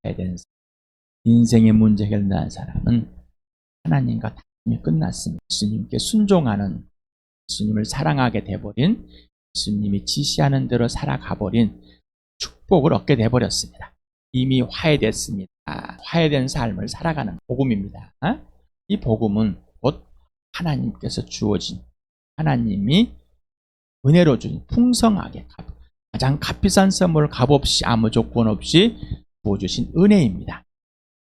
화해된 인생의 문제 해결된 사람은 하나님과 다툼이 끝났습니다. 예수님께 순종하는, 예수님을 사랑하게 돼버린, 예수님이 지시하는 대로 살아가버린 축복을 얻게 돼버렸습니다. 이미 화해됐습니다. 화해된 삶을 살아가는 복음입니다. 이 복음은 곧 하나님께서 주어진, 하나님이 은혜로 주신 풍성하게 가장 값비싼 선물을 값없이 아무 조건 없이 부어주신 은혜입니다.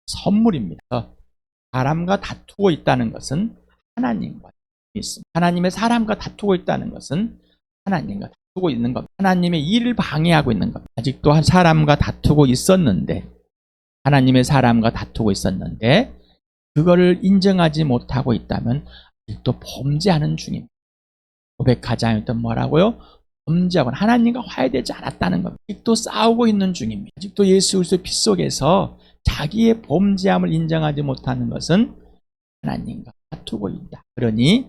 선물입니다. 사람과 다투고 있다는 것은 하나님과 있습니다. 하나님의 사람과 다투고 있다는 것은 하나님과 다투고 있는 겁니다. 하나님의 일을 방해하고 있는 겁니다. 아직도 사람과 다투고 있었는데, 하나님의 사람과 다투고 있었는데 그거를 인정하지 못하고 있다면 아직도 범죄하는 중입니다. 고백하지 않았던 뭐라고요? 범죄하고 하나님과 화해되지 않았다는 겁니다. 아직도 싸우고 있는 중입니다. 아직도 예수 그리스도의 피 속에서 자기의 범죄함을 인정하지 못하는 것은 하나님과 다투고 있다. 그러니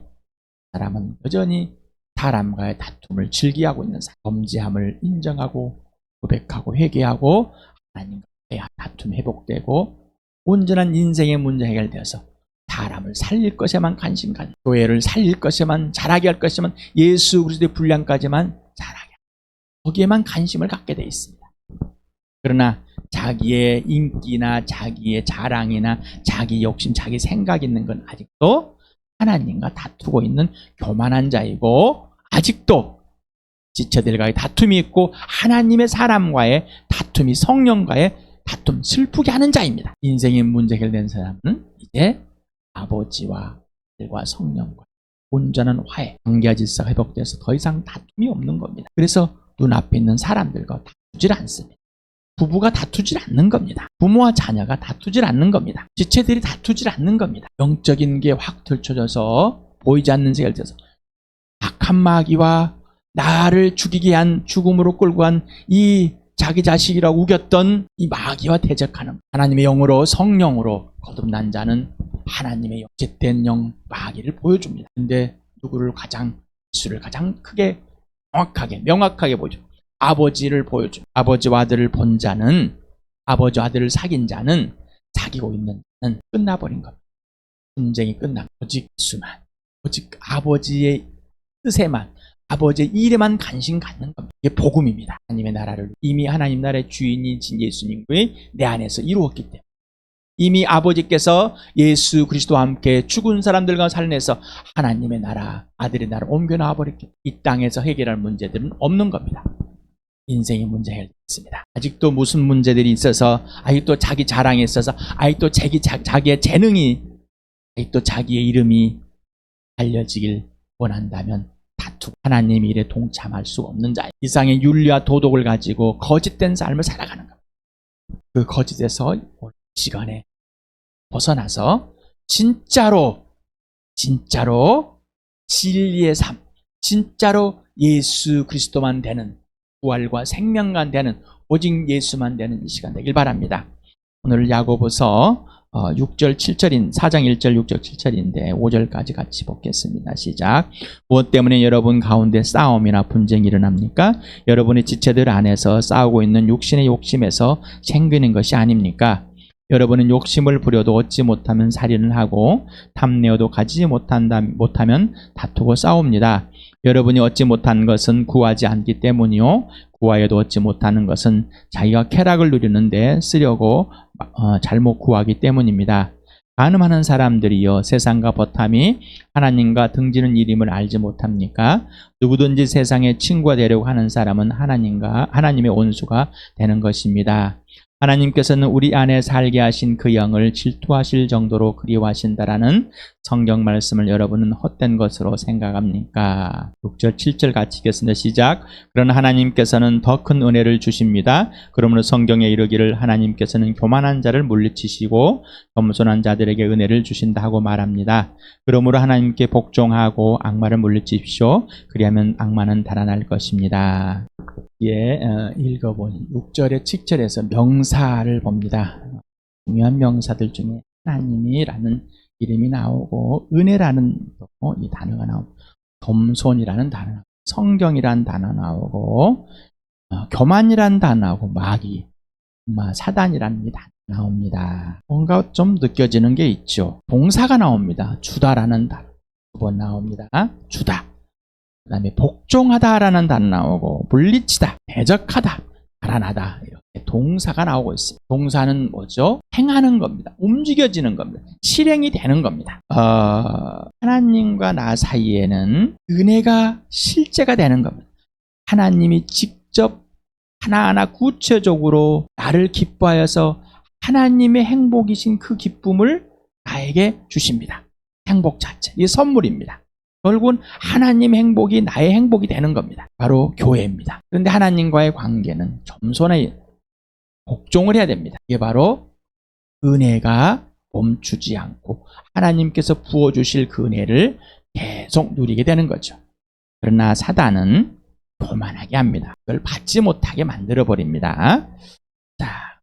사람은 여전히 사람과의 다툼을 즐기하고 있는 사람, 범죄함을 인정하고 고백하고 회개하고 하나님과의 다툼 회복되고 온전한 인생의 문제 해결되어서 사람을 살릴 것에만 관심 가지고, 교회를 살릴 것에만, 잘하게 할 것에만, 예수 그리스도의 분량까지만 잘하게, 거기에만 관심을 갖게 돼 있습니다. 그러나 자기의 인기나 자기의 자랑이나 자기 욕심, 자기 생각 있는 건 아직도 하나님과 다투고 있는 교만한 자이고, 아직도 지체들과의 다툼이 있고 하나님의 사람과의 다툼이, 성령과의 다툼, 슬프게 하는 자입니다. 인생의 문제 해결된 사람은 이제 아버지와 아들과 성령과 온전한 화해, 관계 질서가 회복돼서 더 이상 다툼이 없는 겁니다. 그래서 눈앞에 있는 사람들과 다투질 않습니다. 부부가 다투질 않는 겁니다. 부모와 자녀가 다투질 않는 겁니다. 지체들이 다투질 않는 겁니다. 영적인 게 확 들춰져서 보이지 않는 세계를 져서 악한 마귀와 나를 죽이게 한, 죽음으로 끌고 간 이 자기 자식이라고 우겼던 이 마귀와 대적하는 하나님의 영으로, 성령으로 거듭난 자는 하나님의 어쨌든 영 마귀를 보여줍니다. 근데 누구를 가장, 예수를 가장 크게 명확하게 보여줘. 아버지를 보여줘. 아버지와 아들을 본 자는, 아버지와 아들을 사귄 자는, 사귀고 있는 자는 끝나버린 겁니다. 분쟁이 끝나고 오직 예수만, 오직 아버지의 뜻에만, 아버지의 일에만 관심 갖는 겁니다. 이게 복음입니다. 하나님의 나라를 이미 하나님 나라의 주인이신 예수님이 내 안에서 이루었기 때문에, 이미 아버지께서 예수 그리스도와 함께 죽은 사람들과 살려내서 하나님의 나라, 아들의 나라를 옮겨놔 버렸기 때문에 이 땅에서 해결할 문제들은 없는 겁니다. 인생의 문제 해결됐습니다. 아직도 무슨 문제들이 있어서, 아직도 자기 자랑에 있어서, 아직도 자기의 재능이, 아직도 자기의 이름이 알려지길 원한다면 다투고 하나님 일에 동참할 수 없는 자예요. 이상의 윤리와 도덕을 가지고 거짓된 삶을 살아가는 겁니다. 그 거짓에서 시간에 벗어나서 진짜로 진리의 삶, 진짜로 예수 그리스도만 되는, 부활과 생명만 되는, 오직 예수만 되는 이 시간 되길 바랍니다. 오늘 야고보서 6절 7절인 4장 1절 6절 7절인데 5절까지 같이 보겠습니다. 시작. 무엇 때문에 여러분 가운데 싸움이나 분쟁이 일어납니까? 여러분의 지체들 안에서 싸우고 있는 육신의 욕심에서 생기는 것이 아닙니까? 여러분은 욕심을 부려도 얻지 못하면 살인을 하고 탐내어도 가지지 못하면 다투고 싸웁니다. 여러분이 얻지 못한 것은 구하지 않기 때문이요, 구하여도 얻지 못하는 것은 자기가 쾌락을 누리는데 쓰려고 잘못 구하기 때문입니다. 간음하는 사람들이여 세상과 버탐이 하나님과 등지는 일임을 알지 못합니까? 누구든지 세상의 친구가 되려고 하는 사람은 하나님의 원수가 되는 것입니다. 하나님께서는 우리 안에 살게 하신 그 영을 질투하실 정도로 그리워하신다라는 성경 말씀을 여러분은 헛된 것으로 생각합니까? 6절 7절 같이 읽겠습니다. 시작. 그러나 하나님께서는 더 큰 은혜를 주십니다. 그러므로 성경에 이르기를 하나님께서는 교만한 자를 물리치시고 겸손한 자들에게 은혜를 주신다 하고 말합니다. 그러므로 하나님께 복종하고 악마를 물리치십시오. 그리하면 악마는 달아날 것입니다. 읽어본 6절에 7절에서 명사를 봅니다. 중요한 명사들 중에 하나님이라는 이름이 나오고 은혜라는 이 단어가 나오고 겸손이라는 단어, 성경이라는 단어 나오고 교만이라는 단어 나오고 마귀, 사단이라는 게 나옵니다. 뭔가 좀 느껴지는 게 있죠. 동사가 나옵니다. 주다라는 단어 2번 나옵니다. 주다. 그 다음에 복종하다라는 단어 나오고, 물리치다, 대적하다, 달아나다, 이렇게 동사가 나오고 있습니다. 동사는 뭐죠? 행하는 겁니다. 움직여지는 겁니다. 실행이 되는 겁니다. 하나님과 나 사이에는 은혜가 실제가 되는 겁니다. 하나님이 직접 하나하나 구체적으로 나를 기뻐하여서 하나님의 행복이신 그 기쁨을 나에게 주십니다. 행복 자체, 이게 선물입니다. 결국은 하나님의 행복이 나의 행복이 되는 겁니다. 바로 교회입니다. 그런데 하나님과의 관계는 겸손히 복종을 해야 됩니다. 이게 바로 은혜가 멈추지 않고 하나님께서 부어주실 그 은혜를 계속 누리게 되는 거죠. 그러나 사단은 교만하게 합니다. 그걸 받지 못하게 만들어버립니다. 자,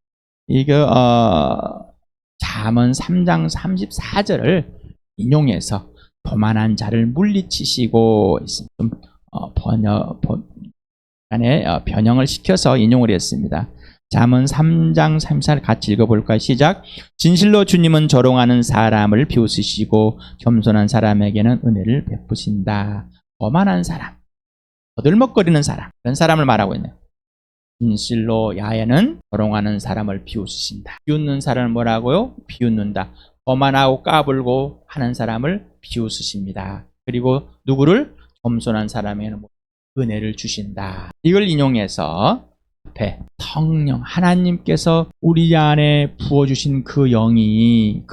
이거 잠언 3장 34절을 인용해서 교만한 자를 물리치시고 좀 변형을 시켜서 인용을 했습니다. 잠언 3장 34절 같이 읽어볼까요? 시작. 진실로 주님은 조롱하는 사람을 비웃으시고 겸손한 사람에게는 은혜를 베푸신다. 거만한 사람, 거들먹거리는 사람, 그런 사람을 말하고 있네요. 진실로 야훼는 조롱하는 사람을 비웃으신다. 비웃는 사람을 뭐라고요? 비웃는다. 거만하고 까불고 하는 사람을 비웃으십니다. 그리고 누구를? 겸손한 사람에게는 은혜를 주신다. 이걸 인용해서 앞에 성령, 하나님께서 우리 안에 부어주신 그 영이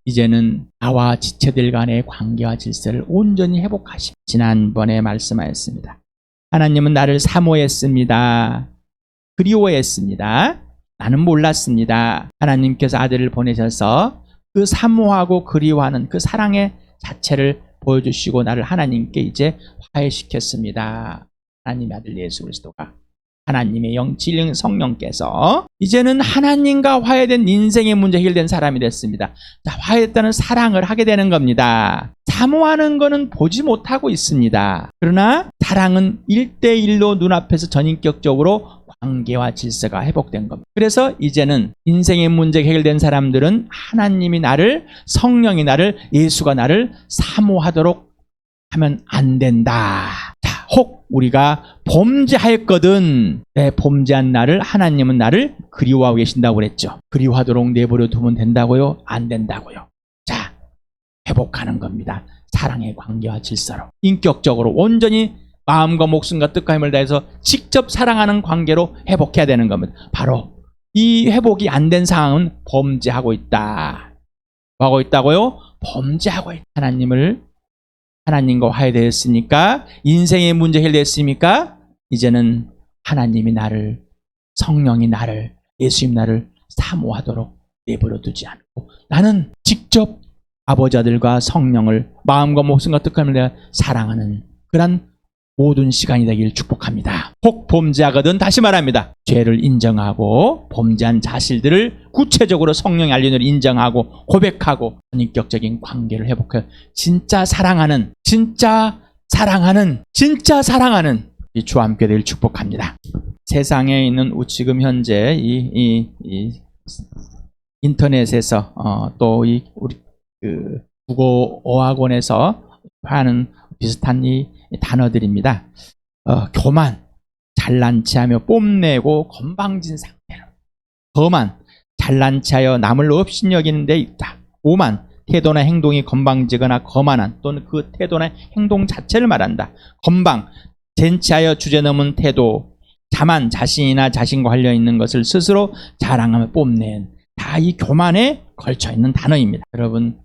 이제는 나와 지체들 간의 관계와 질서를 온전히 회복하십니다. 지난번에 말씀하였습니다. 하나님은 나를 사모했습니다. 그리워했습니다. 나는 몰랐습니다. 하나님께서 아들을 보내셔서 그 사모하고 그리워하는 그 사랑의 자체를 보여주시고 나를 하나님께 이제 화해시켰습니다. 하나님의 아들 예수 그리스도가, 하나님의 영, 진령 성령께서 이제는 하나님과 화해된 인생의 문제 해결된 사람이 됐습니다. 자, 화해했다는 사랑을 하게 되는 겁니다. 사모하는 것은 보지 못하고 있습니다. 그러나 사랑은 1대1로 눈앞에서 전인격적으로 관계와 질서가 회복된 겁니다. 그래서 이제는 인생의 문제가 해결된 사람들은 하나님이 나를, 성령이 나를, 예수가 나를 사모하도록 하면 안 된다. 자, 혹 우리가 범죄하였거든. 범죄한 나를 하나님은 나를 그리워하고 계신다고 그랬죠. 그리워하도록 내버려 두면 된다고요? 안 된다고요. 자, 회복하는 겁니다. 사랑의 관계와 질서로 인격적으로 온전히 마음과 목숨과 뜻과 힘을 다해서 직접 사랑하는 관계로 회복해야 되는 겁니다. 바로 이 회복이 안 된 상황은 범죄하고 있다. 뭐 하고 있다고요? 범죄하고 있다. 하나님과 화해되었으니까, 인생의 문제 해결됐습니까? 이제는 하나님이 나를, 성령이 나를, 예수님 나를 사모하도록 내버려 두지 않고 나는 직접 아버지 아들과 성령을 마음과 목숨과 뜻과 힘을 다해 사랑하는 그런 모든 시간이 되길 축복합니다. 혹 범죄하거든, 다시 말합니다. 죄를 인정하고 범죄한 자신들을 구체적으로 성령이 알린 대로 인정하고 고백하고 인격적인 관계를 회복해 진짜 사랑하는 이 주와 함께 되길 축복합니다. 세상에 있는 지금 현재 이 인터넷에서 또 이 우리 국어 어학원에서 하는 비슷한 이 단어들입니다. 교만, 잘난 체하며 뽐내고 건방진 상태로. 거만, 잘난 체하여 남을 업신여기는 데 있다. 오만, 태도나 행동이 건방지거나 거만한 또는 그 태도나 행동 자체를 말한다. 건방, 젠치하여 주제넘은 태도. 자만, 자신이나 자신과 관련있는 것을 스스로 자랑하며 뽐낸, 다 이 교만에 걸쳐있는 단어입니다. 여러분,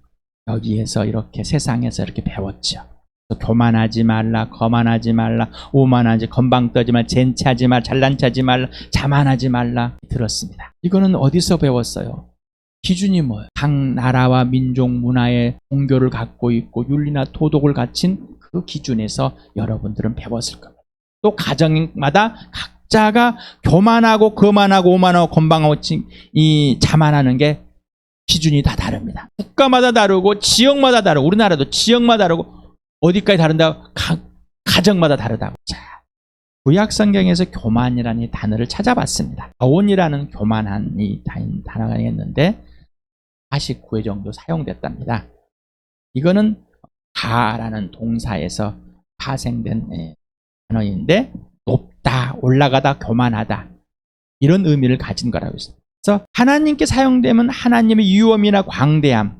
여기에서 이렇게 세상에서 이렇게 배웠죠. 교만하지 말라, 거만하지 말라, 오만하지, 건방 떠지 말라, 젠치하지 말라, 잘난 체하지 말라, 자만하지 말라 들었습니다. 이거는 어디서 배웠어요? 기준이 뭐예요? 각 나라와 민족 문화의 종교를 갖고 있고 윤리나 도덕을 갖춘 그 기준에서 여러분들은 배웠을 겁니다. 또 가정마다 각자가 교만하고 거만하고 오만하고 건방하고 이 자만하는 게 기준이 다 다릅니다. 국가마다 다르고 지역마다 다르고, 우리나라도 지역마다 다르고 어디까지 다른다고? 가정마다 다르다고. 자, 구약 성경에서 교만이라는 이 단어를 찾아봤습니다. 가온이라는 교만한 이 단어가 있는데 49회 정도 사용됐답니다. 이거는 가라는 동사에서 파생된 단어인데 높다, 올라가다, 교만하다 이런 의미를 가진 거라고 했습니다. 그래서 하나님께 사용되면 하나님의 위엄이나 광대함,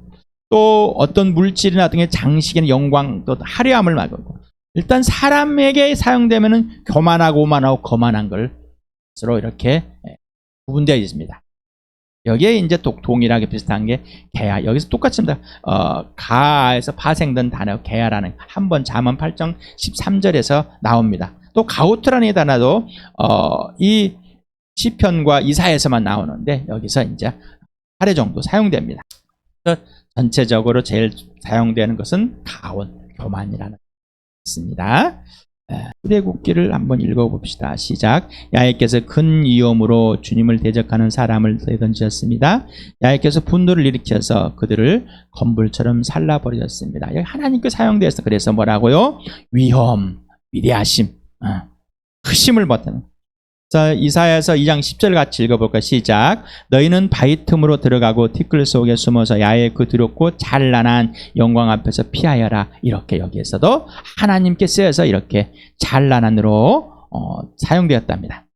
또 어떤 물질이나 등의 장식이나 영광, 또 화려함을 말하고, 일단 사람에게 사용되면은 교만하고 오만하고 거만한 것으로 이렇게 구분되어 있습니다. 여기에 이제 동일하게 비슷한 게 개야. 여기서 똑같습니다. 가에서 파생된 단어 개야라는 한번 잠언 8장 13절에서 나옵니다. 또 가우트라는 단어도 이 시편과 이사야에서만 나오는데 여기서 이제 8회 정도 사용됩니다. 전체적으로 제일 사용되는 것은 가온, 교만이라는 있습니다. 출애굽기를 한번 읽어봅시다. 시작. 야훼께서 큰 위엄으로 주님을 대적하는 사람을 던지셨습니다. 야훼께서 분노를 일으켜서 그들을 건불처럼 살라버리셨습니다. 여기 하나님께 사용되어서 그래서 뭐라고요? 위엄, 위대하심, 크심을 벗는. 자, 이사야서 2장 10절 같이 읽어볼까? 시작. 너희는 바위 틈으로 들어가고 티끌 속에 숨어서 야훼의 그 두렵고 찬란한 영광 앞에서 피하여라. 이렇게 여기에서도 하나님께 쓰여서 이렇게 찬란한으로 사용되었답니다.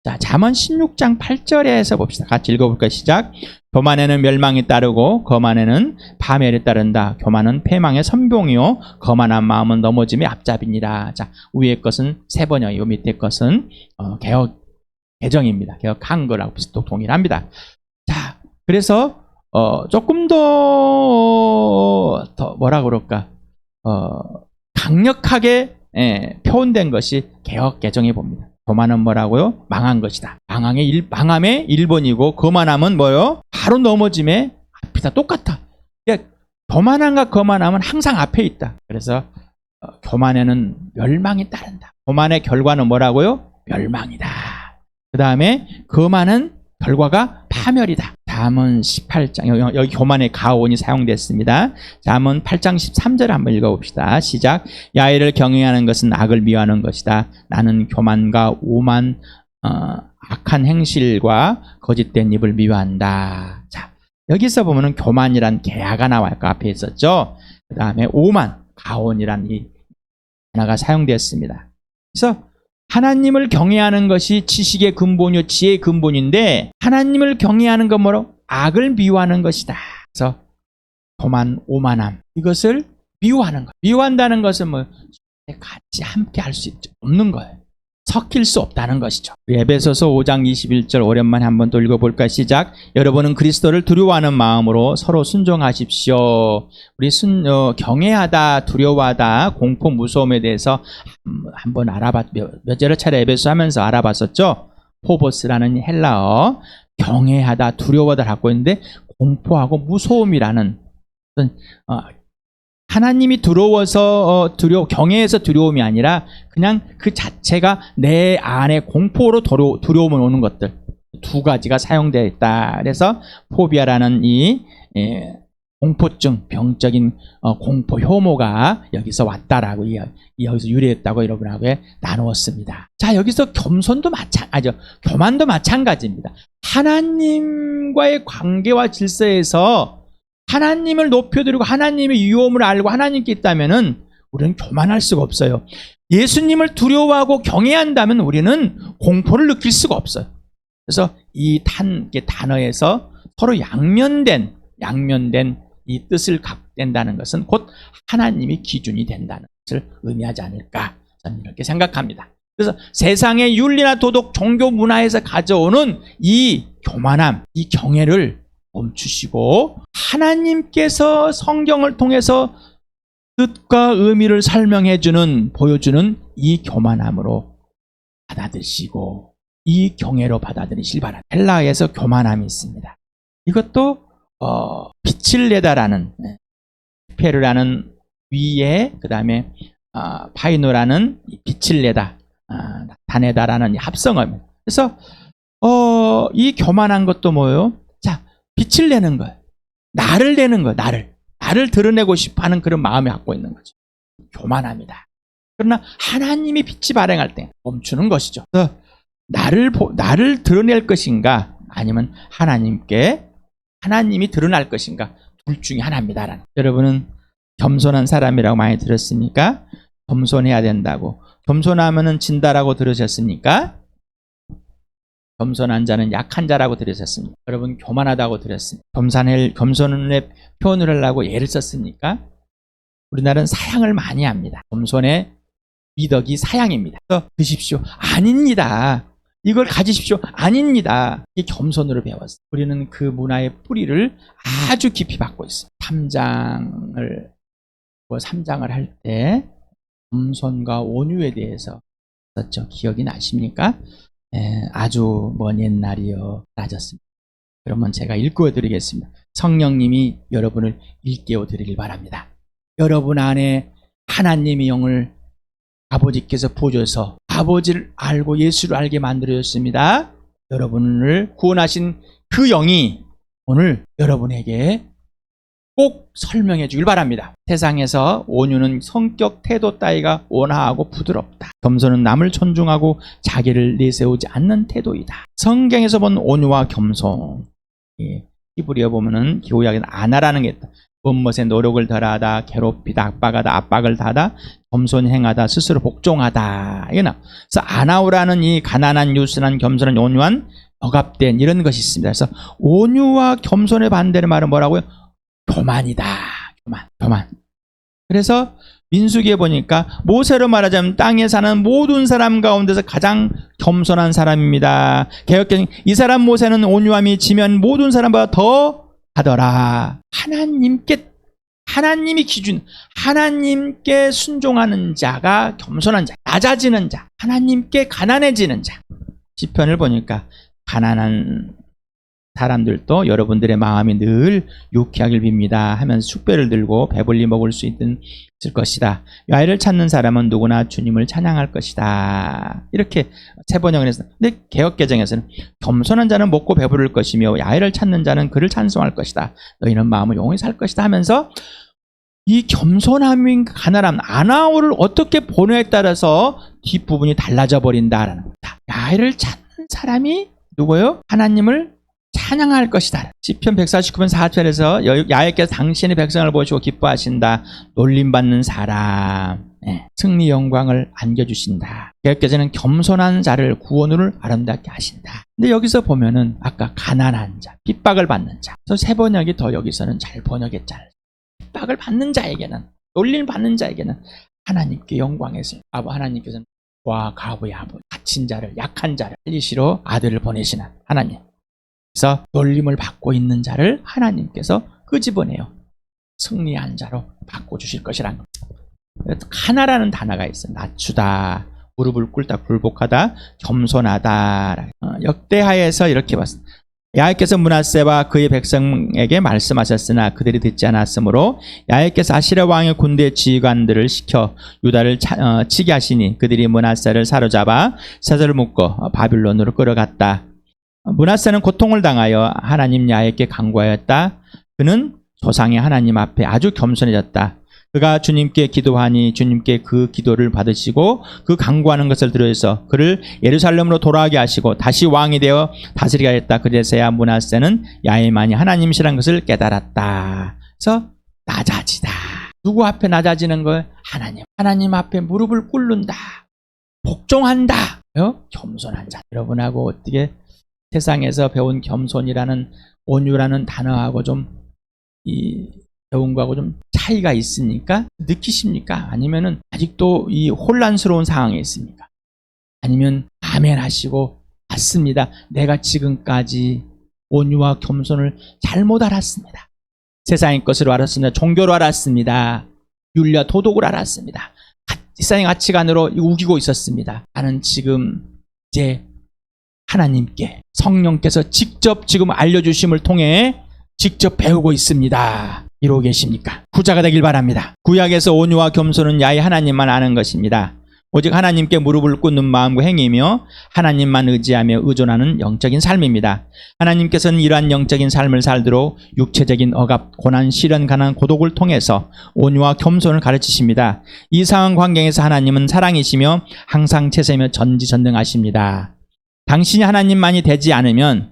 자, 잠언 16장 8절에서 봅시다. 같이 읽어볼까? 시작. 교만에는 멸망이 따르고 거만에는 파멸이 따른다. 교만은 패망의 선봉이요 거만한 마음은 넘어짐의 앞잡이니라. 자, 위의 것은 세 번역이고 밑에 것은 개정입니다. 개혁 한글하고 또 동일합니다. 자, 그래서 조금 더 뭐라 그럴까? 강력하게 표현된 것이 개혁 개정해 봅니다. 교만은 뭐라고요? 망한 것이다. 망함의 1번이고 거만함은 뭐요? 바로 넘어짐의 앞이다. 똑같아. 그러니까 교만함과 거만함은 항상 앞에 있다. 그래서 교만에는 멸망이 따른다. 교만의 결과는 뭐라고요? 멸망이다. 그 다음에 거만은 결과가 파멸이다. 잠언 18장, 여기 교만의 가온이 사용됐습니다. 잠언 8장 13절 한번 읽어봅시다. 시작. 야훼를 경외하는 것은 악을 미워하는 것이다. 나는 교만과 오만, 악한 행실과 거짓된 입을 미워한다. 자, 여기서 보면은 교만이란 개야가 나와요. 그 앞에 있었죠. 그 다음에 오만, 가온이란 이 단어가 사용되었습니다. 그래서 하나님을 경외하는 것이 지식의 근본이요 지혜의 근본인데 하나님을 경외하는 건 뭐로? 악을 미워하는 것이다. 그래서 교만, 오만함 이것을 미워하는 것. 미워한다는 것은 뭐 같이 함께 할 수 없는 거예요. 섞일 수 없다는 것이죠. 에베소서 5장 21절 오랜만에 한번 또 읽어볼까? 시작. 여러분은 그리스도를 두려워하는 마음으로 서로 순종하십시오. 우리 경외하다, 두려워하다, 공포, 무서움에 대해서 한번 몇 여러 차례 에베소 하면서 알아봤었죠. 포보스라는 헬라어, 경외하다, 두려워하다 갖고 있는데 공포하고 무서움이라는 하나님이 두려워서 경외해서 두려움이 아니라 그냥 그 자체가 내 안에 공포로 두려움을 오는 것들 두 가지가 사용되어 있다. 그래서 포비아라는 이 공포증, 병적인 공포 혐오가 여기서 왔다라고 여기서 유래했다고 여러분하고 나누었습니다. 자, 여기서 겸손도 교만도 마찬가지입니다. 하나님과의 관계와 질서에서 하나님을 높여드리고 하나님의 위엄을 알고 하나님께 있다면은 우리는 교만할 수가 없어요. 예수님을 두려워하고 경외한다면 우리는 공포를 느낄 수가 없어요. 그래서 이 단어에서 서로 양면된 이 뜻을 갖게 된다는 것은 곧 하나님이 기준이 된다는 것을 의미하지 않을까 저는 이렇게 생각합니다. 그래서 세상의 윤리나 도덕, 종교, 문화에서 가져오는 이 교만함, 이 경외를 멈추시고 하나님께서 성경을 통해서 뜻과 의미를 보여주는 이 교만함으로 받아들이시고 이 경외로 받아들이실 바랍니다. 헬라어에서 교만함이 있습니다. 이것도 빛을 내다라는 페르라는 위에 그 다음에 파이노라는 빛을 내다 나타내다라는 합성어입니다. 그래서 이 교만한 것도 뭐예요? 자, 빛을 내는 거예요. 나를 내는 거예요. 나를 드러내고 싶어하는 그런 마음을 갖고 있는 거죠. 교만합니다. 그러나 하나님이 빛이 발행할 때 멈추는 것이죠. 그래서 나를 드러낼 것인가 아니면 하나님이 드러날 것인가 둘 중에 하나입니다. 여러분은 겸손한 사람이라고 많이 들었습니까? 겸손해야 된다고. 겸손하면은 진다라고 들으셨습니까? 겸손한 자는 약한 자라고 들으셨습니까? 여러분 교만하다고 들었습니까? 겸손의 표현을 하려고 예를 썼습니까? 우리나라는 사양을 많이 합니다. 겸손의 미덕이 사양입니다. 그래서 드십시오. 아닙니다. 이걸 가지십시오. 아닙니다. 이 겸손으로 배웠어요. 우리는 그 문화의 뿌리를 아주 깊이 받고 있어요. 3장을 할 때 겸손과 온유에 대해서 썼죠. 기억이 나십니까? 아주 먼 옛날이요. 낮았습니다. 그러면 제가 읽어드리겠습니다. 성령님이 여러분을 일깨워드리길 바랍니다. 여러분 안에 하나님의 영을 아버지께서 부어줘서 아버지를 알고 예수를 알게 만들어줬습니다. 여러분을 구원하신 그 영이 오늘 여러분에게 꼭 설명해 주길 바랍니다. 세상에서 온유는 성격, 태도 따위가 온화하고 부드럽다. 겸손은 남을 존중하고 자기를 내세우지 않는 태도이다. 성경에서 본 온유와 겸손, 히브리어 보면은 기호약에는 아나라는 게 있다. 무엇에 노력을 덜하다, 괴롭히다, 압박하다, 압박을 다하다, 겸손히 행하다, 스스로 복종하다. 이거나. 그래서 아나우라는 이 가난한, 유순한, 겸손한, 온유한, 억압된 이런 것이 있습니다. 그래서 온유와 겸손의 반대의 말은 뭐라고요? 교만이다. 교만. 그래서 민수기에 보니까 모세로 말하자면 땅에 사는 모든 사람 가운데서 가장 겸손한 사람입니다. 개혁개정 이 사람 모세는 온유함이 지면 모든 사람보다 더 하더라. 하나님이 기준, 하나님께 순종하는 자가 겸손한 자, 낮아지는 자, 하나님께 가난해지는 자. 시편을 보니까 가난한 사람들도 여러분들의 마음이 늘 유쾌하길 빕니다 하면서 축배를 들고 배불리 먹을 수 있을 것이다. 야외를 찾는 사람은 누구나 주님을 찬양할 것이다. 이렇게 세번역에서. 근데 개역개정에서는 겸손한 자는 먹고 배부를 것이며 야외를 찾는 자는 그를 찬송할 것이다. 너희는 마음을 용히 살 것이다 하면서 이 겸손함인 가난함, 아나우를 어떻게 보느냐에 따라서 뒷부분이 달라져 버린다라는 겁니다. 야외를 찾는 사람이 누구예요? 하나님을 찬양할 것이다. 시편 149편 4절에서 야훼께서 당신의 백성을 보시고 기뻐하신다. 놀림받는 사람, 승리 영광을 안겨주신다. 개혁개정은 겸손한 자를 구원으로 아름답게 하신다. 근데 여기서 보면은 아까 가난한 자, 핍박을 받는 자. 그래서 세 번역이 더 여기서는 잘 번역했잖아요. 핍박을 받는 자에게는, 놀림을 받는 자에게는 하나님께 영광에서 하나님께서는 과부의 아버지, 갇힌 자를, 약한 자를 살리시러 아들을 보내시는 하나님. 그래서 놀림을 받고 있는 자를 하나님께서 끄집어내요. 승리한 자로 바꿔주실 것이라는 겁니다. 하나라는 단어가 있어요. 낮추다, 무릎을 꿇다, 굴복하다, 겸손하다. 역대하에서 이렇게 봤습니다. 야훼께서 므낫세와 그의 백성에게 말씀하셨으나 그들이 듣지 않았으므로 야훼께서 아시랴 왕의 군대 지휘관들을 시켜 유다를 치게 하시니 그들이 므낫세를 사로잡아 쇠사슬을 묶어 바빌론으로 끌어갔다. 므낫세는 고통을 당하여 하나님 야훼께 간구하였다. 그는 조상의 하나님 앞에 아주 겸손해졌다. 그가 주님께 기도하니 주님께 그 기도를 받으시고 그 간구하는 것을 들으셔서 그를 예루살렘으로 돌아가게 하시고 다시 왕이 되어 다스리게 하였다. 그래서야 므낫세는 야훼만이 하나님이시라는 것을 깨달았다. 그래서 낮아지다. 누구 앞에 낮아지는 거예요? 하나님 앞에 무릎을 꿇는다. 복종한다. 겸손한 자. 여러분하고 어떻게 세상에서 배운 겸손이라는 온유라는 단어하고 좀 배운 거하고 좀 차이가 있습니까? 느끼십니까? 아니면은 아직도 이 혼란스러운 상황에 있습니까? 아니면 아멘 하시고 맞습니다. 내가 지금까지 온유와 겸손을 잘못 알았습니다. 세상의 것으로 알았습니다. 종교로 알았습니다. 윤리와 도덕을 알았습니다. 세상의 가치관으로 우기고 있었습니다. 나는 지금 이제 하나님께 성령께서 직접 지금 알려주심을 통해 직접 배우고 있습니다. 이러고 계십니까? 부자가 되길 바랍니다. 구약에서 온유와 겸손은 야훼 하나님만 아는 것입니다. 오직 하나님께 무릎을 꿇는 마음과 행위며 하나님만 의지하며 의존하는 영적인 삶입니다. 하나님께서는 이러한 영적인 삶을 살도록 육체적인 억압, 고난, 시련, 가난, 고독을 통해서 온유와 겸손을 가르치십니다. 이 상황 환경에서 하나님은 사랑이시며 항상 채세며 전지전능하십니다. 당신이 하나님만이 되지 않으면,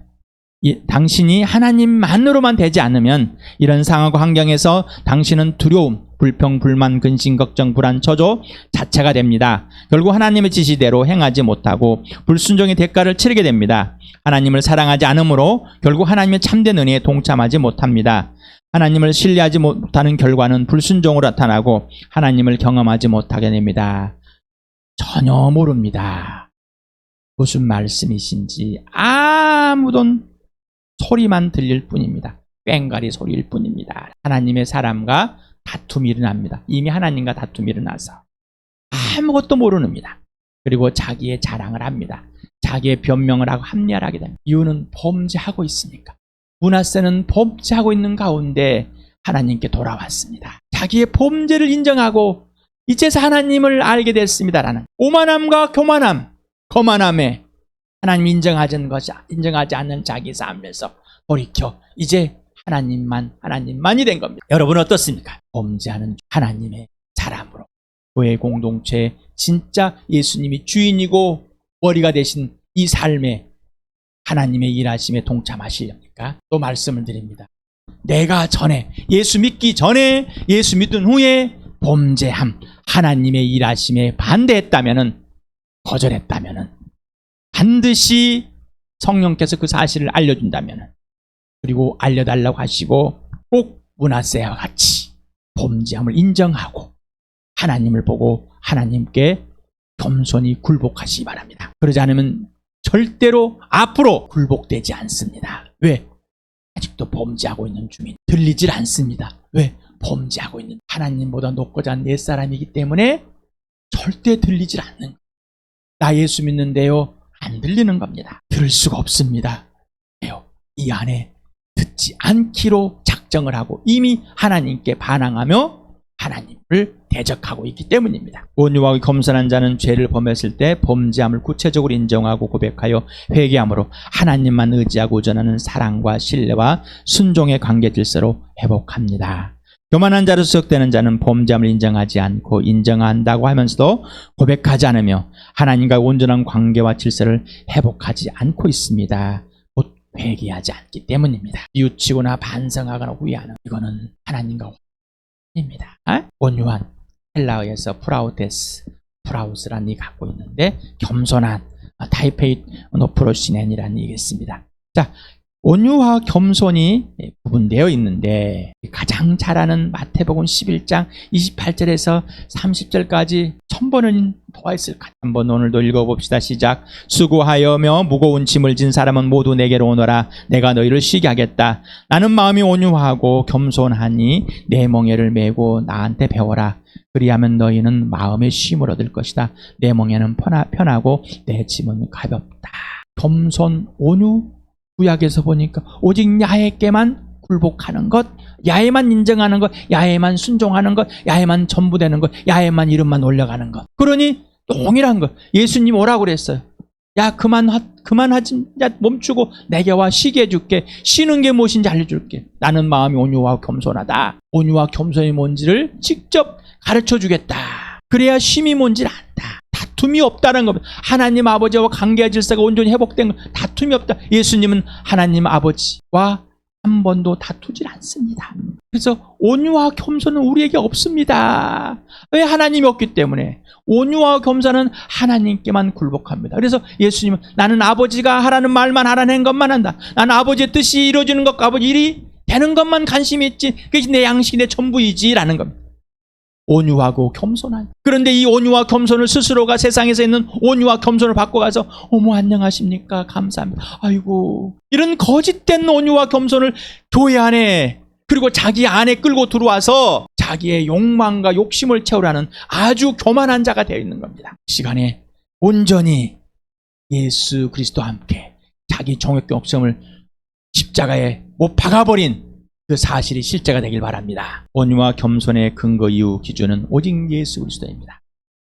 당신이 하나님만으로만 되지 않으면 이런 상황과 환경에서 당신은 두려움, 불평, 불만, 근심, 걱정, 불안, 저조 자체가 됩니다. 결국 하나님의 지시대로 행하지 못하고 불순종의 대가를 치르게 됩니다. 하나님을 사랑하지 않으므로 결국 하나님의 참된 은혜에 동참하지 못합니다. 하나님을 신뢰하지 못하는 결과는 불순종으로 나타나고 하나님을 경험하지 못하게 됩니다. 전혀 모릅니다. 무슨 말씀이신지 아무도 소리만 들릴 뿐입니다. 꽹과리 소리일 뿐입니다. 하나님의 사람과 다툼이 일어납니다. 이미 하나님과 다툼이 일어나서 아무것도 모르는입니다. 그리고 자기의 자랑을 합니다. 자기의 변명을 하고 합리화를 하게 됩니다. 이유는 범죄하고 있으니까. 므낫세는 범죄하고 있는 가운데 하나님께 돌아왔습니다. 자기의 범죄를 인정하고 이제서 하나님을 알게 됐습니다라는 오만함과 교만함, 거만함에 하나님 인정하지 않는 자기 삶에서 돌이켜 이제 하나님만이 된 겁니다. 여러분 어떻습니까? 범죄하는 하나님의 사람으로 교회 공동체 진짜 예수님이 주인이고 머리가 되신 이 삶에 하나님의 일하심에 동참하시렵니까? 또 말씀을 드립니다. 내가 전에 예수 믿기 전에 예수 믿은 후에 범죄함, 하나님의 일하심에 반대했다면은, 거절했다면은 반드시 성령께서 그 사실을 알려준다면, 그리고 알려달라고 하시고 꼭 므낫세와 같이 범죄함을 인정하고 하나님을 보고 하나님께 겸손히 굴복하시기 바랍니다. 그러지 않으면 절대로 앞으로 굴복되지 않습니다. 왜? 아직도 범죄하고 있는 주민 들리질 않습니다. 왜? 범죄하고 있는 하나님보다 높고 잔 내 사람이기 때문에 절대 들리질 않는, 나 예수 믿는데요 안 들리는 겁니다. 들을 수가 없습니다. 이 안에 듣지 않기로 작정을 하고 이미 하나님께 반항하며 하나님을 대적하고 있기 때문입니다. 온유하고 겸손한 자는 죄를 범했을 때 범죄함을 구체적으로 인정하고 고백하여 회개함으로 하나님만 의지하고 의존하는 사랑과 신뢰와 순종의 관계 질서로 회복합니다. 교만한 자로 수석되는 자는 범죄함을 인정하지 않고 인정한다고 하면서도 고백하지 않으며 하나님과 온전한 관계와 질서를 회복하지 않고 있습니다. 곧 회개하지 않기 때문입니다. 뉘우치거나 반성하거나 후회하는, 이거는 하나님과 입니다. 온유한, 헬라어에서 프라우스라는 얘기 갖고 있는데 겸손한, 타이페이 노프로시넨이라는 얘기겠습니다. 자, 온유와 겸손이 구분되어 있는데 가장 잘 아는 마태복음 11장 28절에서 30절까지 1000번은 더 있을까? 한번 오늘도 읽어봅시다. 시작. 수고하여며 무거운 짐을 진 사람은 모두 내게로 오너라. 내가 너희를 쉬게 하겠다. 나는 마음이 온유하고 겸손하니 내 멍에를 메고 나한테 배워라. 그리하면 너희는 마음의 쉼을 얻을 것이다. 내 멍에는 편하고 내 짐은 가볍다. 겸손, 온유, 구약에서 보니까 오직 야훼께만 굴복하는 것, 야훼만 인정하는 것, 야훼만 순종하는 것, 야훼만 전부되는 것, 야훼만 이름만 올려가는 것. 그러니 동일한 것. 예수님 오라고 그랬어요. 야 그만하지, 야 멈추고 내게 와, 쉬게 해줄게. 쉬는 게 무엇인지 알려줄게. 나는 마음이 온유하고 겸손하다. 온유와 겸손이 뭔지를 직접 가르쳐주겠다. 그래야 쉼이 뭔지를 안다. 다툼이 없다는 겁니다. 하나님 아버지와 관계의 질서가 온전히 회복된 것, 다툼이 없다. 예수님은 하나님 아버지와 한 번도 다투질 않습니다. 그래서 온유와 겸손은 우리에게 없습니다. 왜? 하나님이 없기 때문에. 온유와 겸손은 하나님께만 굴복합니다. 그래서 예수님은 나는 아버지가 하라는 말만 하라는 것만 한다. 나는 아버지의 뜻이 이루어지는 것과 아버지 일이 되는 것만 관심이 있지, 그것이 내 양식이 내 전부이지 라는 겁니다. 온유하고 겸손한. 그런데 이 온유와 겸손을 스스로가 세상에서 있는 온유와 겸손을 바꿔가서 어머 안녕하십니까 감사합니다, 아이고, 이런 거짓된 온유와 겸손을 교회 안에 그리고 자기 안에 끌고 들어와서 자기의 욕망과 욕심을 채우라는 아주 교만한 자가 되어 있는 겁니다. 시간에 온전히 예수 그리스도와 함께 자기 정욕 욕심을 십자가에 못 박아버린 그 사실이 실제가 되길 바랍니다. 온유와 겸손의 근거, 이유, 기준은 오직 예수 그리스도입니다.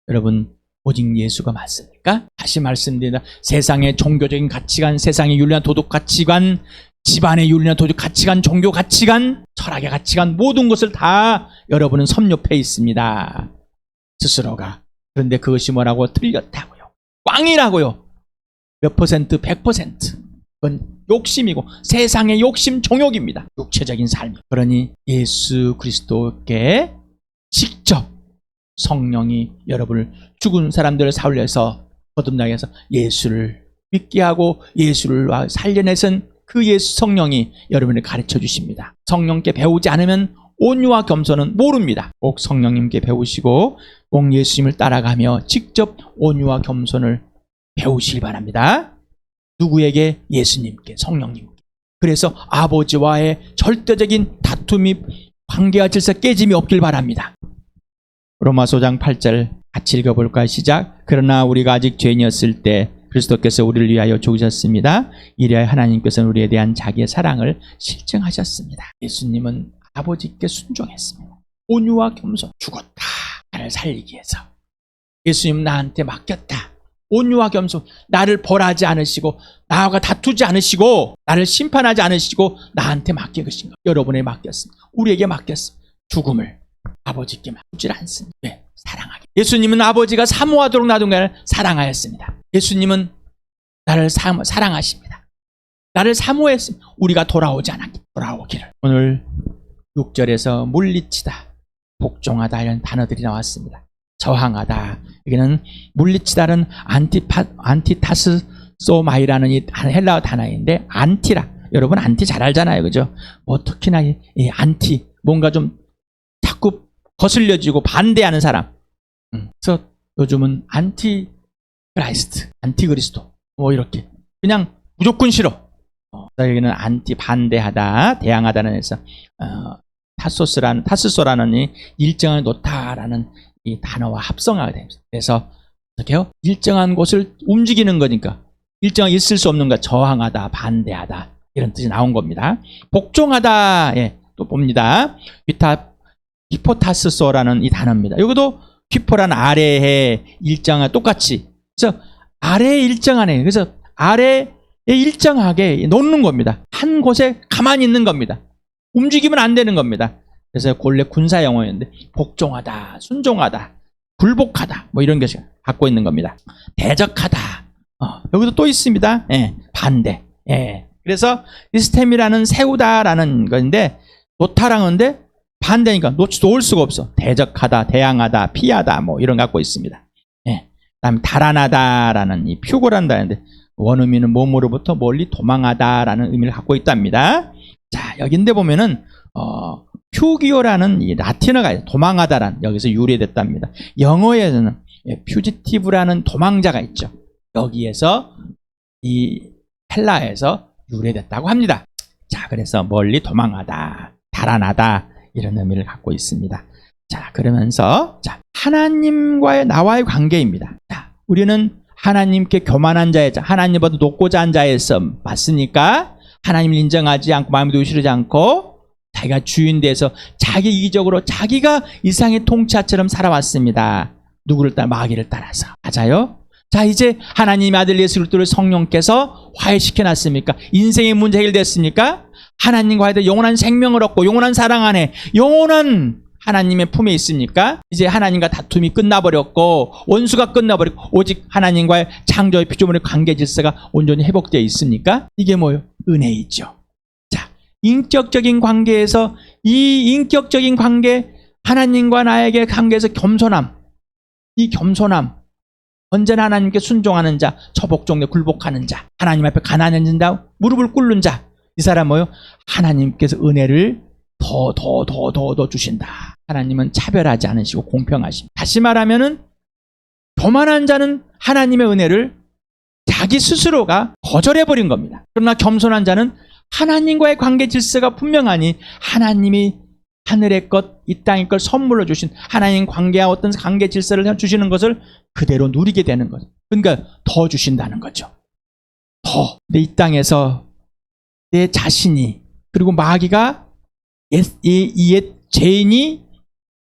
여러분, 오직 예수가 맞습니까? 다시 말씀드립니다. 세상의 종교적인 가치관, 세상의 윤리나 도덕 가치관, 집안의 윤리나 도덕 가치관, 종교 가치관, 철학의 가치관, 모든 것을 다 여러분은 섭렵해 있습니다. 스스로가. 그런데 그것이 뭐라고? 틀렸다고요. 꽝이라고요. 몇 퍼센트? 100%. 그건 욕심이고 세상의 욕심, 종욕입니다. 육체적인 삶. 그러니 예수 그리스도께 직접 성령이 여러분을 죽은 사람들을 살려서 거듭나게 해서 예수를 믿게 하고 예수를 살려내선 그 예수 성령이 여러분을 가르쳐 주십니다. 성령께 배우지 않으면 온유와 겸손은 모릅니다. 꼭 성령님께 배우시고 꼭 예수님을 따라가며 직접 온유와 겸손을 배우시기 바랍니다. 누구에게? 예수님께, 성령님께. 그래서 아버지와의 절대적인 다툼이, 관계와 질서 깨짐이 없길 바랍니다. 로마서 5장 8절 같이 읽어볼까요? 시작. 그러나 우리가 아직 죄인이었을 때 그리스도께서 우리를 위하여 죽으셨습니다. 이래야 하나님께서는 우리에 대한 자기의 사랑을 실증하셨습니다. 예수님은 아버지께 순종했습니다. 온유와 겸손. 죽었다. 나를 살리기 위해서. 예수님 나한테 맡겼다. 온유와 겸손. 나를 벌하지 않으시고 나와 다투지 않으시고 나를 심판하지 않으시고 나한테 맡긴 것인가. 여러분에게 맡겼습니다. 우리에게 맡겼습니다. 죽음을 아버지께 맡기질 않습니다. 왜? 사랑하기. 예수님은 아버지가 사모하도록 놔둔 것을 사랑하였습니다. 예수님은 나를 사랑하십니다. 나를 사모했습니다. 우리가 돌아오지 않았기. 돌아오기를. 오늘 6절에서 물리치다, 복종하다 이런 단어들이 나왔습니다. 저항하다. 여기는 물리치다는 안티타스소마이라는 이 헬라어 단어인데 안티라. 여러분 안티 잘 알잖아요. 그죠? 뭐 특히나 이 안티 뭔가 좀 자꾸 거슬려지고 반대하는 사람. 그래서 요즘은 안티크라이스트, 안티그리스도 뭐 이렇게 그냥 무조건 싫어. 여기는 안티 반대하다, 대항하다는 에서 타스소라는 이 일정을 놓다라는 이 단어와 합성하게 됩니다. 그래서 어떻게요? 일정한 곳을 움직이는 거니까 일정하게 있을 수 없는 것, 저항하다, 반대하다 이런 뜻이 나온 겁니다. 복종하다, 예, 또 봅니다. 히포타스소라는 이 단어입니다. 이것도 히포란 아래에 일정한 똑같이. 그래서 아래에 일정하네. 그래서 아래에 일정하게 놓는 겁니다. 한 곳에 가만히 있는 겁니다. 움직이면 안 되는 겁니다. 그래서 원래 군사 용어였는데 복종하다, 순종하다, 굴복하다 뭐 이런 것을 갖고 있는 겁니다. 대적하다. 여기도 또 있습니다. 예, 반대. 예. 그래서 스템이라는 세우다라는 건데 놓다라는데 반대니까 놓을 수가 없어. 대적하다, 대항하다, 피하다 뭐 이런 거 갖고 있습니다. 예. 그다음에 달아나다라는 이 표고란다는데 원어민은 몸으로부터 멀리 도망하다라는 의미를 갖고 있답니다. 자, 여기인데 보면은 퓨기오라는 이 라틴어가 도망하다라는 여기서 유래됐답니다. 영어에는 퓨지티브라는 도망자가 있죠. 여기에서 이 헬라에서 유래됐다고 합니다. 자, 그래서 멀리 도망하다, 달아나다 이런 의미를 갖고 있습니다. 자, 그러면서 자, 하나님과의 나와의 관계입니다. 자, 우리는 하나님께 교만한 자의 자, 하나님보다 높고자 한 자의 썸 맞습니까? 하나님을 인정하지 않고 마음에도 의식하지 않고 자기가 주인 돼서 자기 이기적으로 자기가 이상의 통치자처럼 살아왔습니다. 누구를 따라? 마귀를 따라서. 맞아요? 자, 이제 하나님의 아들 예수 그리스도를 성령께서 화해시켜 놨습니까? 인생의 문제 해결됐습니까? 하나님과 화해돼 영원한 생명을 얻고 영원한 사랑 안에 영원한 하나님의 품에 있습니까? 이제 하나님과 다툼이 끝나버렸고 원수가 끝나버렸고 오직 하나님과의 창조의 피조물의 관계 질서가 온전히 회복되어 있습니까? 이게 뭐예요? 은혜이죠. 자, 인격적인 관계에서 이 인격적인 관계, 하나님과 나에게 관계에서 겸손함, 이 겸손함, 언제나 하나님께 순종하는 자, 처복종에 굴복하는 자, 하나님 앞에 가난해진 자, 무릎을 꿇는 자, 이 사람 뭐예요? 하나님께서 은혜를 더 주신다. 하나님은 차별하지 않으시고 공평하십니다. 다시 말하면은 교만한 자는 하나님의 은혜를 자기 스스로가 거절해버린 겁니다. 그러나 겸손한 자는 하나님과의 관계 질서가 분명하니 하나님이 하늘의 것, 이 땅의 것 선물로 주신 하나님 관계와 어떤 관계 질서를 주시는 것을 그대로 누리게 되는 거죠. 그러니까 더 주신다는 거죠. 더. 내 이 땅에서 내 자신이 그리고 마귀가 이 옛 죄인이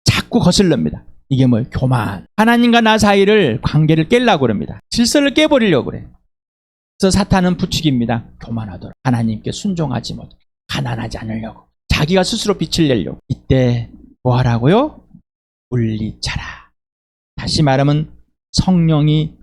자꾸 거슬릅니다. 이게 뭐예요? 교만. 하나님과 나 사이를 관계를 깨려고 그럽니다. 질서를 깨버리려고 그래요. 그래서 사탄은 부추깁니다. 교만하도록. 하나님께 순종하지 못. 가난하지 않으려고. 자기가 스스로 빛을 내려고. 이때 뭐 하라고요? 물리쳐라. 다시 말하면 성령이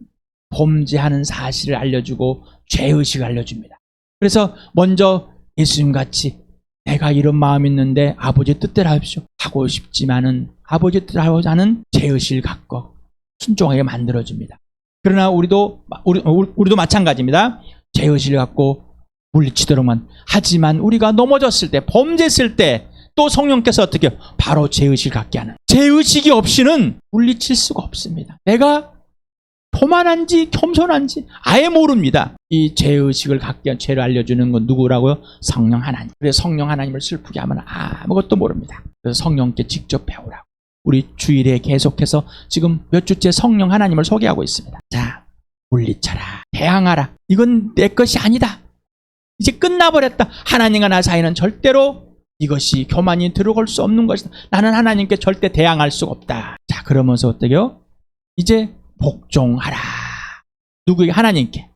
범죄하는 사실을 알려주고 죄의식을 알려줍니다. 그래서 먼저 예수님같이 내가 이런 마음이 있는데 아버지의 뜻대로 하십시오 하고 싶지만은 아버지의 뜻대로 하는 죄의식을 갖고 순종하게 만들어줍니다. 그러나 우리도 마찬가지입니다. 죄의식을 갖고 물리치도록만. 하지만 우리가 넘어졌을 때, 범죄했을 때 또 성령께서 어떻게 해요? 바로 죄의식을 갖게 하는. 죄의식이 없이는 물리칠 수가 없습니다. 내가 교만한지 겸손한지 아예 모릅니다. 이 죄의식을 갖게 한 죄를 알려주는 건 누구라고요? 성령 하나님. 그래서 성령 하나님을 슬프게 하면 아무것도 모릅니다. 그래서 성령께 직접 배우라고. 우리 주일에 계속해서 지금 몇 주째 성령 하나님을 소개하고 있습니다. 자, 물리쳐라. 대항하라. 이건 내 것이 아니다. 이제 끝나버렸다. 하나님과 나 사이는 절대로 이것이 교만이 들어갈 수 없는 것이다. 나는 하나님께 절대 대항할 수가 없다. 자, 그러면서 어때요? 이제 복종하라. 누구에게? 하나님께.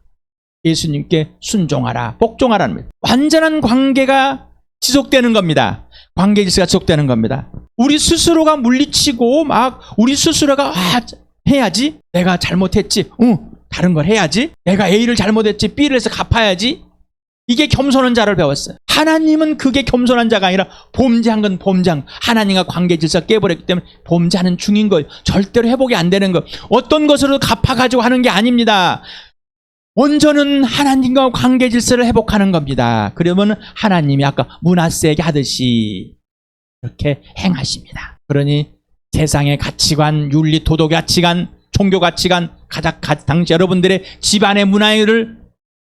예수님께 순종하라. 복종하라는 겁니다. 완전한 관계가 지속되는 겁니다. 관계 질서가 지속되는 겁니다. 우리 스스로가 물리치고 막 우리 스스로가 해야지. 내가 잘못했지. 다른 걸 해야지. 내가 A를 잘못했지. B를 해서 갚아야지. 이게 겸손한 자를 배웠어요. 하나님은 그게 겸손한 자가 아니라 범죄한 건 범죄한, 하나님과 관계 질서 깨버렸기 때문에 범죄하는 중인 거예요. 절대로 회복이 안 되는 거. 어떤 것으로 갚아가지고 하는 게 아닙니다. 먼저는 하나님과 관계 질서를 회복하는 겁니다. 그러면 하나님이 아까 므낫세에게 하듯이 그렇게 행하십니다. 그러니 세상의 가치관, 윤리, 도덕 가치관, 종교 가치관, 당시 여러분들의 집안의 문화를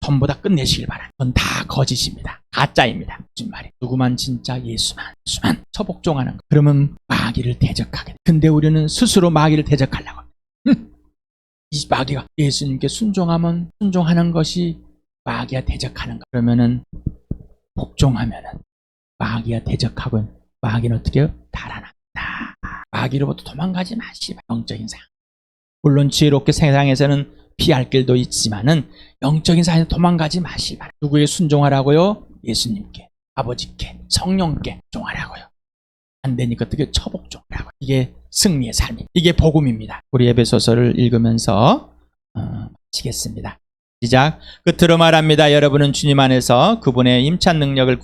전부 다 끝내시길 바랍니다. 그건 다 거짓입니다. 가짜입니다. 무슨 말이에요? 누구만 진짜 예수만 처복종하는 거. 그러면 마귀를 대적하게 돼. 근데 우리는 스스로 마귀를 대적하려고 합니다. 이 마귀가 예수님께 순종하는 것이 마귀가 대적하는 거. 그러면은 복종하면은 마귀가 대적하고 마귀는 어떻게 해요? 달아납니다. 마귀로부터 도망가지 마시고 영적인 상. 물론 지혜롭게 세상에서는 피할 길도 있지만은 영적인 사회에서 도망가지 마시기 바랍니다. 누구에 순종하라고요? 예수님께, 아버지께, 성령께 순종하라고요. 안 되니까 어떻게 처복종하라고요. 이게 승리의 삶입니다. 이게 복음입니다. 우리 에베소서를 읽으면서 마치겠습니다. 시작. 끝으로 말합니다. 여러분은 주님 안에서 그분의 임찬 능력을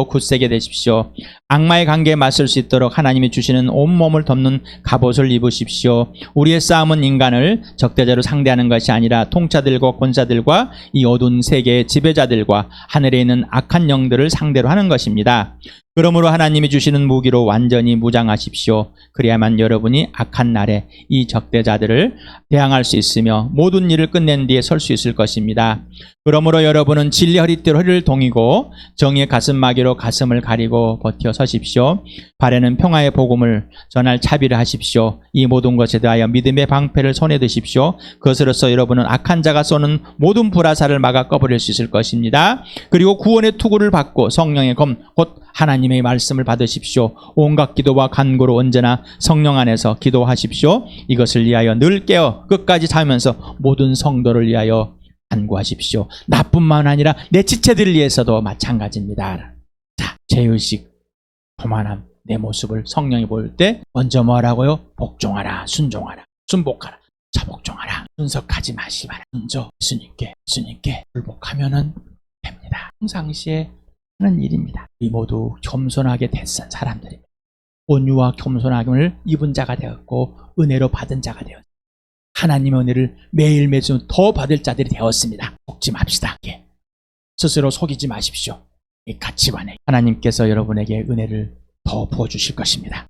굳세게 되십시오. 악마의 관계에 맞설 수 있도록 하나님이 주시는 온몸을 덮는 갑옷을 입으십시오. 우리의 싸움은 인간을 적대자로 상대하는 것이 아니라 통치자들과 권사들과 이 어두운 세계의 지배자들과 하늘에 있는 악한 영들을 상대로 하는 것입니다. 그러므로 하나님이 주시는 무기로 완전히 무장하십시오. 그래야만 여러분이 악한 날에 이 적대자들을 대항할 수 있으며 모든 일을 끝낸 뒤에 설 수 있을 것입니다. 그러므로 여러분은 진리의 허리띠로 허리를 동이고 정의의 가슴마개로 가슴을 가리고 버텨 서십시오. 발에는 평화의 복음을 전할 차비를 하십시오. 이 모든 것에 대하여 믿음의 방패를 손에 드십시오. 그것으로서 여러분은 악한 자가 쏘는 모든 불화살을 막아 꺼버릴 수 있을 것입니다. 그리고 구원의 투구를 받고 성령의 검 곧 하나님의 말씀을 받으십시오. 온갖 기도와 간구로 언제나 성령 안에서 기도하십시오. 이것을 위하여 늘 깨어 끝까지 살면서 모든 성도를 위하여 간구하십시오. 나뿐만 아니라 내 지체들을 위해서도 마찬가지입니다. 자, 죄의식, 교만함, 내 모습을 성령이 볼 때 먼저 뭐라고요? 복종하라, 순종하라, 순복하라, 자복종하라. 분석하지 마시기 바랍니다. 먼저 예수님께 불복하면은 됩니다. 평상시에 하는 일입니다. 우리 모두 겸손하게 됐던 사람들입니다. 온유와 겸손함을 입은 자가 되었고 은혜로 받은 자가 되었습니다. 하나님의 은혜를 매일매일 더 받을 자들이 되었습니다. 속지 맙시다. 스스로 속이지 마십시오. 이 가치관에 하나님께서 여러분에게 은혜를 더 부어주실 것입니다.